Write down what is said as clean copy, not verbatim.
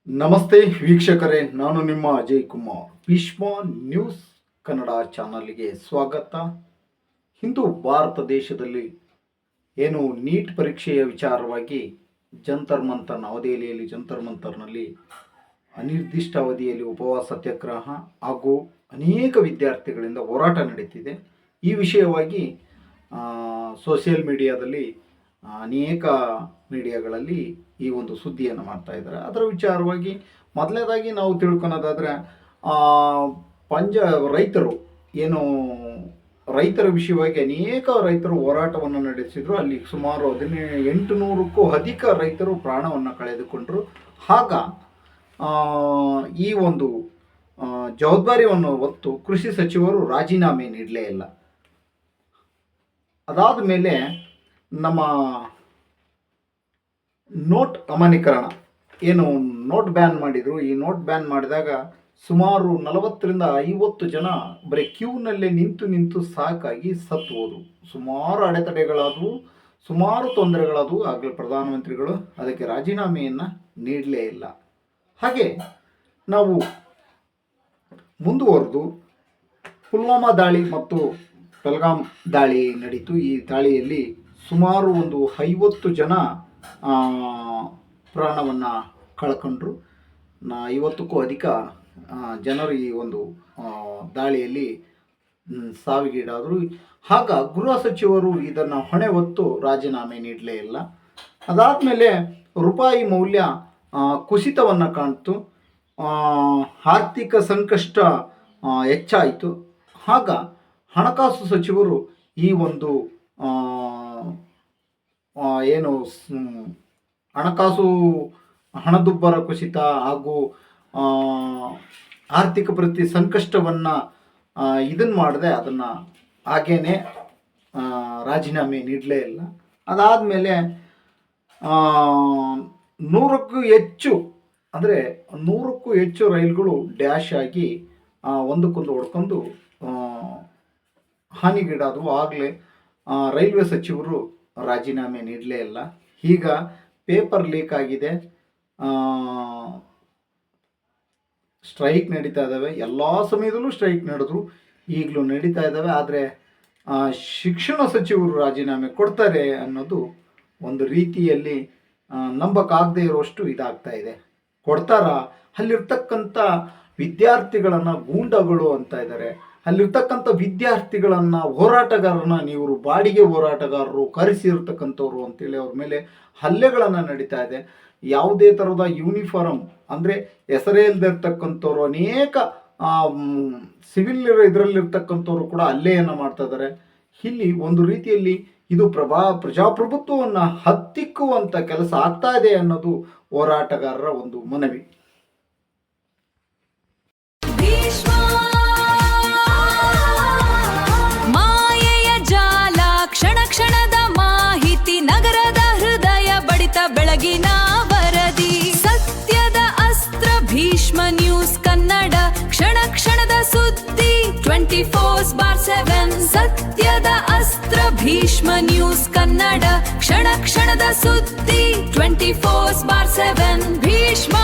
ನಮಸ್ತೆ ವೀಕ್ಷಕರೇ, ನಾನು ನಿಮ್ಮ ಅಜಯ್ ಕುಮಾರ್. ಭೀಷ್ಮ ನ್ಯೂಸ್ ಕನ್ನಡ ಚಾನಲ್ಗೆ ಸ್ವಾಗತ. ಇಂದು ಭಾರತ ದೇಶದಲ್ಲಿ ಏನು ನೀಟ್ ಪರೀಕ್ಷೆಯ ವಿಚಾರವಾಗಿ ಜಂತರ್ ಮಂತರ್, ನವದೆಹಲಿಯಲ್ಲಿ ಜಂತರ್ ಮಂತರ್ನಲ್ಲಿ ಅನಿರ್ದಿಷ್ಟ ಅವಧಿಯಲ್ಲಿ ಉಪವಾಸ ಸತ್ಯಾಗ್ರಹ ಹಾಗೂ ಅನೇಕ ವಿದ್ಯಾರ್ಥಿಗಳಿಂದ ಹೋರಾಟ ನಡೀತಿದೆ. ಈ ವಿಷಯವಾಗಿ ಸೋಷಿಯಲ್ ಮೀಡಿಯಾದಲ್ಲಿ ಅನೇಕ ಮೀಡಿಯಾಗಳಲ್ಲಿ ಈ ಒಂದು ಸುದ್ದಿಯನ್ನು ಮಾಡ್ತಾ ಇದ್ದಾರೆ. ಅದರ ವಿಚಾರವಾಗಿ ಮೊದಲನೇದಾಗಿ ನಾವು ತಿಳ್ಕೊಳೋದಾದರೆ, ರೈತರು ಏನು ರೈತರ ವಿಷಯವಾಗಿ ಅನೇಕ ರೈತರು ಹೋರಾಟವನ್ನು ನಡೆಸಿದರು. ಅಲ್ಲಿ ಸುಮಾರು 800ಕ್ಕೂ ಅಧಿಕ ರೈತರು ಪ್ರಾಣವನ್ನು ಕಳೆದುಕೊಂಡರು. ಆಗ ಈ ಒಂದು ಜವಾಬ್ದಾರಿಯನ್ನು ಹೊತ್ತು ಕೃಷಿ ಸಚಿವರು ರಾಜೀನಾಮೆ ನೀಡಲೇ ಇಲ್ಲ. ಅದಾದ ಮೇಲೆ ನಮ್ಮ ನೋಟ್ ಅಮಾನ್ಯೀಕರಣ, ಏನು ನೋಟ್ ಬ್ಯಾನ್ ಮಾಡಿದರು. ಈ ನೋಟ್ ಬ್ಯಾನ್ ಮಾಡಿದಾಗ ಸುಮಾರು 40ರಿಂದ 50 ಜನ ಬರೀ ಕ್ಯೂನಲ್ಲೇ ನಿಂತು ಸಾಕಾಗಿ ಸತ್ತು ಹೋದರು. ಸುಮಾರು ಅಡೆತಡೆಗಳಾದವು, ಸುಮಾರು ತೊಂದರೆಗಳಾದವು. ಆಗಲೇ ಪ್ರಧಾನಮಂತ್ರಿಗಳು ಅದಕ್ಕೆ ರಾಜೀನಾಮೆಯನ್ನು ನೀಡಲೇ ಇಲ್ಲ. ಹಾಗೆ ನಾವು ಮುಂದುವರೆದು ಪುಲ್ವಾಮಾ ದಾಳಿ ಮತ್ತು ಪಹಲ್ಗಾಮ್ ದಾಳಿ ನಡೀತು. ಈ ದಾಳಿಯಲ್ಲಿ ಸುಮಾರು ಒಂದು 50 ಜನ ಪ್ರಾಣವನ್ನು ಕಳ್ಕೊಂಡ್ರು. 50ಕ್ಕೂ ಅಧಿಕ ಜನರು ಈ ಒಂದು ದಾಳಿಯಲ್ಲಿ ಸಾವಿಗೀಡಾದರು. ಆಗ ಗೃಹ ಸಚಿವರು ಇದನ್ನು ಹೊಣೆ ಹೊತ್ತು ರಾಜೀನಾಮೆ ನೀಡಲೇ ಇಲ್ಲ. ಅದಾದಮೇಲೆ ರೂಪಾಯಿ ಮೌಲ್ಯ ಕುಸಿತವನ್ನು ಕಾಣ್ತು, ಆರ್ಥಿಕ ಸಂಕಷ್ಟ ಹೆಚ್ಚಾಯಿತು. ಆಗ ಹಣಕಾಸು ಸಚಿವರು ಈ ಒಂದು ಏನು ಹಣದುಬ್ಬರ ಕುಸಿತ ಹಾಗೂ ಆರ್ಥಿಕ ಪರಿಸ್ಥಿತಿ ಸಂಕಷ್ಟವನ್ನು ಇದನ್ನು ಮಾಡದೆ ಅದನ್ನು ಹಾಗೇನೆ ರಾಜೀನಾಮೆ ನೀಡಲೇ ಇಲ್ಲ. ಅದಾದಮೇಲೆ 100ಕ್ಕೂ ಹೆಚ್ಚು ರೈಲುಗಳು ಡ್ಯಾಶ್ ಆಗಿ ಒಂದಕ್ಕೊಂದು ಹೊಡ್ಕೊಂಡು ಹಾನಿಗೀಡಾದವು. ಆಗಲೇ ರೈಲ್ವೆ ಸಚಿವರು ರಾಜೀನಾಮೆ ನೀಡಲೇ ಇಲ್ಲ. ಈಗ ಪೇಪರ್ ಲೀಕ್ ಆಗಿದೆ, ಸ್ಟ್ರೈಕ್ ನಡೀತಾ ಇದ್ದಾವೆ. ಎಲ್ಲ ಸಮಯದಲ್ಲೂ ಸ್ಟ್ರೈಕ್ ನಡೆದ್ರು, ಈಗಲೂ ನಡೀತಾ ಇದ್ದಾವೆ. ಆದರೆ ಶಿಕ್ಷಣ ಸಚಿವರು ರಾಜೀನಾಮೆ ಕೊಡ್ತಾರೆ ಅನ್ನೋದು ಒಂದು ರೀತಿಯಲ್ಲಿ ನಂಬಕ್ಕಾಗದೇ ಇರುವಷ್ಟು ಇದಾಗ್ತಾ ಇದೆ. ಕೊಡ್ತಾರಾ? ಅಲ್ಲಿರ್ತಕ್ಕಂಥ ವಿದ್ಯಾರ್ಥಿಗಳನ್ನು ಗೂಂಡಗಳು ಅಂತ ಇದ್ದಾರೆ. ಅಲ್ಲಿರ್ತಕ್ಕಂಥ ವಿದ್ಯಾರ್ಥಿಗಳನ್ನು, ಹೋರಾಟಗಾರರನ್ನ ನೀವು ಬಾಡಿಗೆ ಹೋರಾಟಗಾರರು ಕರೆಸಿರ್ತಕ್ಕಂಥವ್ರು ಅಂತೇಳಿ ಅವ್ರ ಮೇಲೆ ಹಲ್ಲೆಗಳನ್ನು ನಡೀತಾ ಇದೆ. ಯಾವುದೇ ಥರದ ಯೂನಿಫಾರ್ಮ್ ಅಂದರೆ ಹೆಸರೇ ಇಲ್ಲದೆ ಇರ್ತಕ್ಕಂಥವ್ರು, ಅನೇಕ ಸಿವಿಲ್ ಇದರಲ್ಲಿರ್ತಕ್ಕಂಥವ್ರು ಕೂಡ ಹಲ್ಲೆಯನ್ನು ಮಾಡ್ತಾ ಇದ್ದಾರೆ. ಇಲ್ಲಿ ಒಂದು ರೀತಿಯಲ್ಲಿ ಇದು ಪ್ರಜಾಪ್ರಭುತ್ವವನ್ನು ಹತ್ತಿಕ್ಕುವಂಥ ಕೆಲಸ ಆಗ್ತಾ ಇದೆ ಅನ್ನೋದು ಹೋರಾಟಗಾರರ ಒಂದು ಮನವಿ. ಬೆಳಗಿನ ವರದಿ ಸತ್ಯದ ಅಸ್ತ್ರ ಭೀಷ್ಮ ನ್ಯೂಸ್ ಕನ್ನಡ, ಕ್ಷಣ ಕ್ಷಣದ ಸುದ್ದಿ 24/7. ಸತ್ಯದ ಅಸ್ತ್ರ ಭೀಷ್ಮ ನ್ಯೂಸ್ ಕನ್ನಡ, ಕ್ಷಣ ಕ್ಷಣದ ಸುದ್ದಿ 24/7. ಭೀಷ್ಮ